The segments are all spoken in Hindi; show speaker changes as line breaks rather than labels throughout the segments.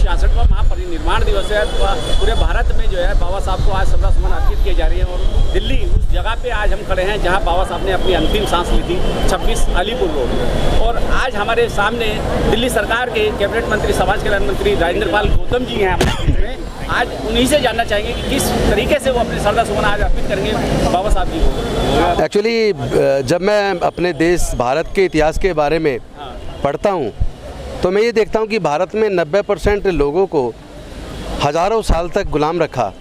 66वां महापरिनिर्वाण दिवस है। पूरे भारत में जो है बाबा साहब को आज श्रद्धासुमन अर्पित किए जा रही है और दिल्ली उस जगह पे आज हम खड़े हैं जहां बाबा साहब ने अपनी अंतिम सांस ली थी, 26 अलीपुर रोड। और आज हमारे सामने दिल्ली सरकार के कैबिनेट मंत्री, समाज कल्याण मंत्री राजेंद्र पाल गौतम जी हैं हमारे बीच में। आज उन्हीं से जानना चाहेंगे कि किस तरीके से वो अपने श्रद्धासुमन आज अर्पित करेंगे बाबा साहब जी को।
एक्चुअली जब मैं अपने देश भारत के इतिहास के बारे में पढ़ता हूँ तो मैं ये देखता हूँ कि भारत में 90% लोगों को हज़ारों साल तक गुलाम रखा,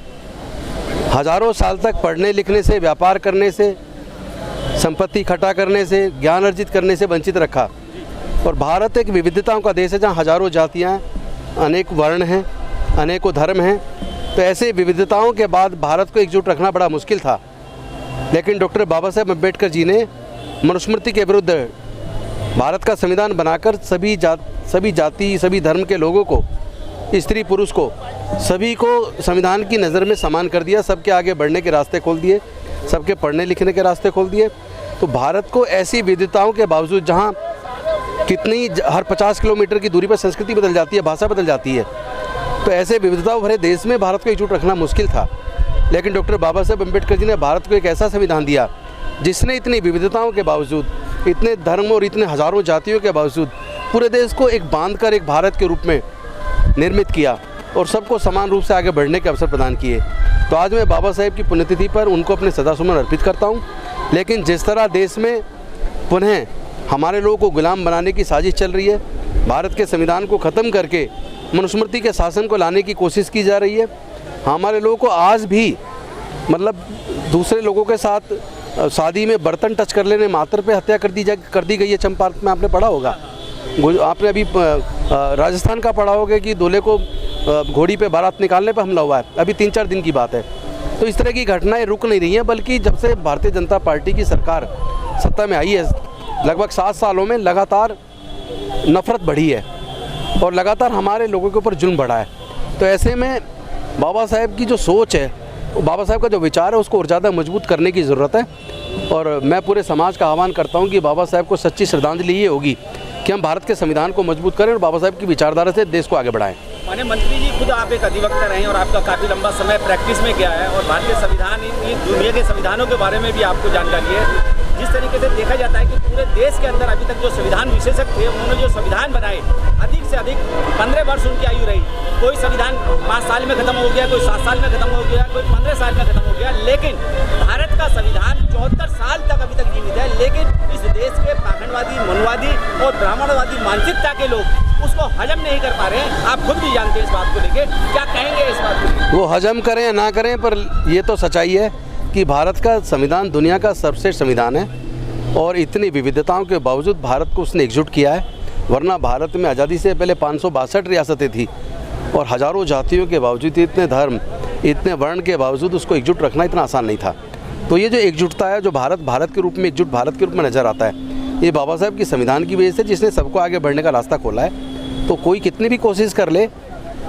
हज़ारों साल तक पढ़ने लिखने से, व्यापार करने से, संपत्ति इकट्ठा करने से, ज्ञान अर्जित करने से वंचित रखा। और भारत एक विविधताओं का देश है जहाँ हज़ारों जातियाँ हैं, अनेक वर्ण हैं, अनेकों धर्म हैं। तो ऐसे विविधताओं के बाद भारत को एकजुट रखना बड़ा मुश्किल था। लेकिन डॉक्टर बाबा साहेब अम्बेडकर जी ने मनुस्मृति के विरुद्ध भारत का संविधान बनाकर सभी जाति, सभी धर्म के लोगों को, स्त्री पुरुष को, सभी को संविधान की नज़र में समान कर दिया। सबके आगे बढ़ने के रास्ते खोल दिए, सबके पढ़ने लिखने के रास्ते खोल दिए। तो भारत को ऐसी विविधताओं के बावजूद, जहाँ कितनी हर 50 किलोमीटर की दूरी पर संस्कृति बदल जाती है, भाषा बदल जाती है, तो ऐसे विविधताओं भरे देश में भारत को एकजुट रखना मुश्किल था। लेकिन डॉक्टर बाबा साहेब अम्बेडकर जी ने भारत को एक ऐसा संविधान दिया जिसने इतनी विविधताओं के बावजूद, इतने धर्म और इतने हज़ारों जातियों के बावजूद पूरे देश को एक बांध कर एक भारत के रूप में निर्मित किया और सबको समान रूप से आगे बढ़ने के अवसर प्रदान किए। तो आज मैं बाबा साहेब की पुण्यतिथि पर उनको अपने श्रद्धासुमन अर्पित करता हूँ। लेकिन जिस तरह देश में पुनः हमारे लोगों को गुलाम बनाने की साजिश चल रही है, भारत के संविधान को ख़त्म करके मनुस्मृति के शासन को लाने की कोशिश की जा रही है, हमारे लोगों को आज भी मतलब दूसरे लोगों के साथ शादी में बर्तन टच कर लेने मात्र पे हत्या कर दी गई है। चंपारण में आपने पढ़ा होगा, आपने अभी राजस्थान का पढ़ा होगा कि दूल्हे को घोड़ी पे बारात निकालने पर हमला हुआ है, अभी 3-4 दिन की बात है। तो इस तरह की घटनाएं रुक नहीं रही हैं, बल्कि जब से भारतीय जनता पार्टी की सरकार सत्ता में आई है, लगभग 7 सालों में लगातार नफरत बढ़ी है और लगातार हमारे लोगों के ऊपर जुल्म बढ़ा है। तो ऐसे में बाबा साहेब की जो सोच है, बाबा साहेब का जो विचार है, उसको और ज़्यादा मजबूत करने की ज़रूरत है। और मैं पूरे समाज का आह्वान करता हूँ कि बाबा साहेब को सच्ची श्रद्धांजलि ये होगी कि हम भारत के संविधान को मजबूत करें और बाबा साहेब की विचारधारा से देश को आगे बढ़ाएं।
माननीय मंत्री जी, खुद आप एक अधिवक्ता रहे हैं और आपका काफ़ी लंबा समय प्रैक्टिस में गया है और भारतीय संविधान, दुनिया के संविधानों के बारे में भी आपको जानकारी है। जिस तरीके से देखा जाता है कि पूरे देश के अंदर अभी तक जो संविधान विशेषज्ञ थे, उन्होंने जो संविधान बनाए, अधिक से अधिक 15 वर्ष उनकी आयु रही। कोई संविधान 5 साल में खत्म हो गया, कोई 7 साल में खत्म हो गया, कोई 15 साल में खत्म हो गया। लेकिन भारत का संविधान 74 साल तक अभी तक जीवित है। लेकिन इस देश के पाखंडवादी, मनवादी और ब्राह्मणवादी मानसिकता के लोग उसको हजम नहीं कर पा रहे हैं। आप खुद भी जानते हैं इस बात को लेकर, क्या कहेंगे इस बात को?
वो हजम करें या ना करें, पर ये तो सच्चाई है कि भारत का संविधान दुनिया का सर्वश्रेष्ठ संविधान है और इतनी विविधताओं के बावजूद भारत को उसने एकजुट किया है। वरना भारत में आज़ादी से पहले 562 रियासतें थी और हज़ारों जातियों के बावजूद, इतने धर्म, इतने वर्ण के बावजूद उसको एकजुट रखना इतना आसान नहीं था। तो ये जो एकजुटता है, जो भारत के रूप में एकजुट भारत के रूप में नज़र आता है, ये बाबा साहेब की संविधान की वजह से, जिसने सबको आगे बढ़ने का रास्ता खोला है। तो कोई कितनी भी कोशिश कर ले,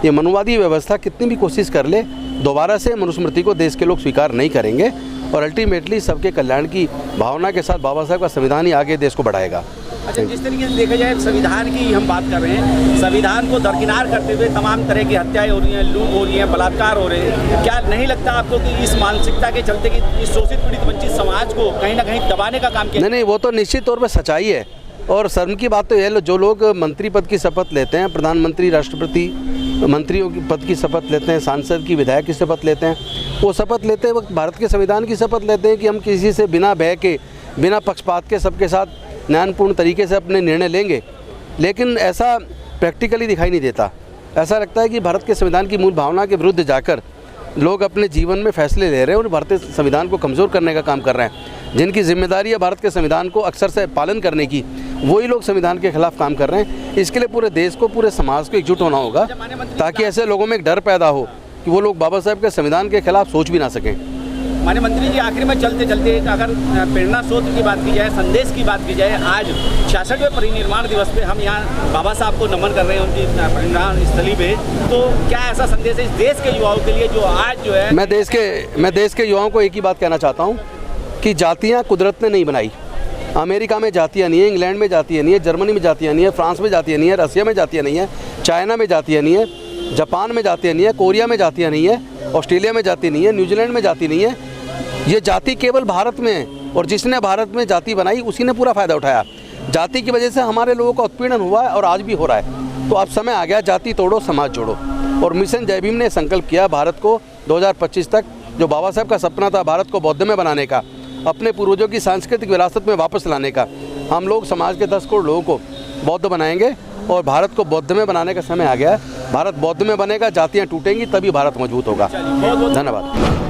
ये मनुवादी व्यवस्था कितनी भी कोशिश कर ले, दोबारा से मनुस्मृति को देश के लोग स्वीकार नहीं करेंगे और अल्टीमेटली सबके कल्याण की भावना के साथ बाबा साहब का संविधान ही आगे देश को बढ़ाएगा।
अच्छा, जिस तरीके से देखा जाए संविधान की हम बात कर रहे हैं, संविधान को दरकिनार करते हुए तमाम तरह की हत्याएं हो रही हैं, लूट हो रही हैं, बलात्कार हो रहे हैं। क्या नहीं लगता आपको कि इस मानसिकता के चलते कि इस शोषित, पीड़ित, वंचित समाज को कहीं ना कहीं दबाने का काम किया?
नहीं, वो तो निश्चित तौर पर सच्चाई है। और शर्म की बात तो यह, जो लोग मंत्री पद की शपथ लेते हैं, प्रधानमंत्री, राष्ट्रपति, मंत्रियों की पद की शपथ लेते हैं, सांसद की, विधायक की शपथ लेते हैं, वो शपथ लेते वक्त भारत के संविधान की शपथ लेते हैं कि हम किसी से बिना भय के, बिना पक्षपात के सबके साथ न्यायपूर्ण तरीके से अपने निर्णय लेंगे। लेकिन ऐसा प्रैक्टिकली दिखाई नहीं देता। ऐसा लगता है कि भारत के संविधान की मूल भावना के विरुद्ध जाकर लोग अपने जीवन में फैसले ले रहे हैं और भारतीय संविधान को कमज़ोर करने का काम कर रहे हैं। जिनकी जिम्मेदारी है भारत के संविधान को अक्सर से पालन करने की, वही लोग संविधान के खिलाफ काम कर रहे हैं। इसके लिए पूरे देश को, पूरे समाज को एकजुट होना होगा, ताकि ऐसे लोगों में एक डर पैदा हो कि वो लोग बाबा साहेब के संविधान के खिलाफ सोच भी ना सकें।
माननीय मंत्री जी, आखिर में चलते चलते अगर प्रेरणा स्रोत की बात की जाए, संदेश की बात की जाए, आज 66वें परिनिर्वाण दिवस पे हम यहाँ बाबा साहब को नमन कर रहे हैं उनकी परिनिर्वाण स्थली पे, तो क्या ऐसा संदेश है इस देश के युवाओं के लिए जो आज जो है? मैं
देश के युवाओं को एक ही बात कहना चाहता हूँ कि जातियाँ कुदरत ने नहीं बनाई। अमेरिका में जातियाँ नहीं है, इंग्लैंड में जातियाँ नहीं है, जर्मनी में जातियाँ नहीं है, फ्रांस में जातियाँ नहीं है, रसिया में जातियाँ नहीं है, चाइना में जातियाँ नहीं है। जापान में जातियाँ नहीं है, कोरिया में जातियाँ नहीं है, ऑस्ट्रेलिया में जाति नहीं है, न्यूजीलैंड में जाति नहीं है। ये जाति केवल भारत में है, और जिसने भारत में जाति बनाई उसी ने पूरा फ़ायदा उठाया। जाति की वजह से हमारे लोगों का उत्पीड़न हुआ है और आज भी हो रहा है। तो अब समय आ गया, जाति तोड़ो समाज जोड़ो। और मिशन जय भीम ने संकल्प किया भारत को 2025 तक, जो बाबा साहब का सपना था भारत को बौद्ध में बनाने का, अपने पूर्वजों की सांस्कृतिक विरासत में वापस लाने का, हम लोग समाज के 10 करोड़ लोगों को बौद्ध बनाएंगे और भारत को बौद्ध में बनाने का समय आ गया है। भारत बौद्ध में बनेगा, जातियाँ टूटेंगी, तभी भारत मजबूत होगा। धन्यवाद।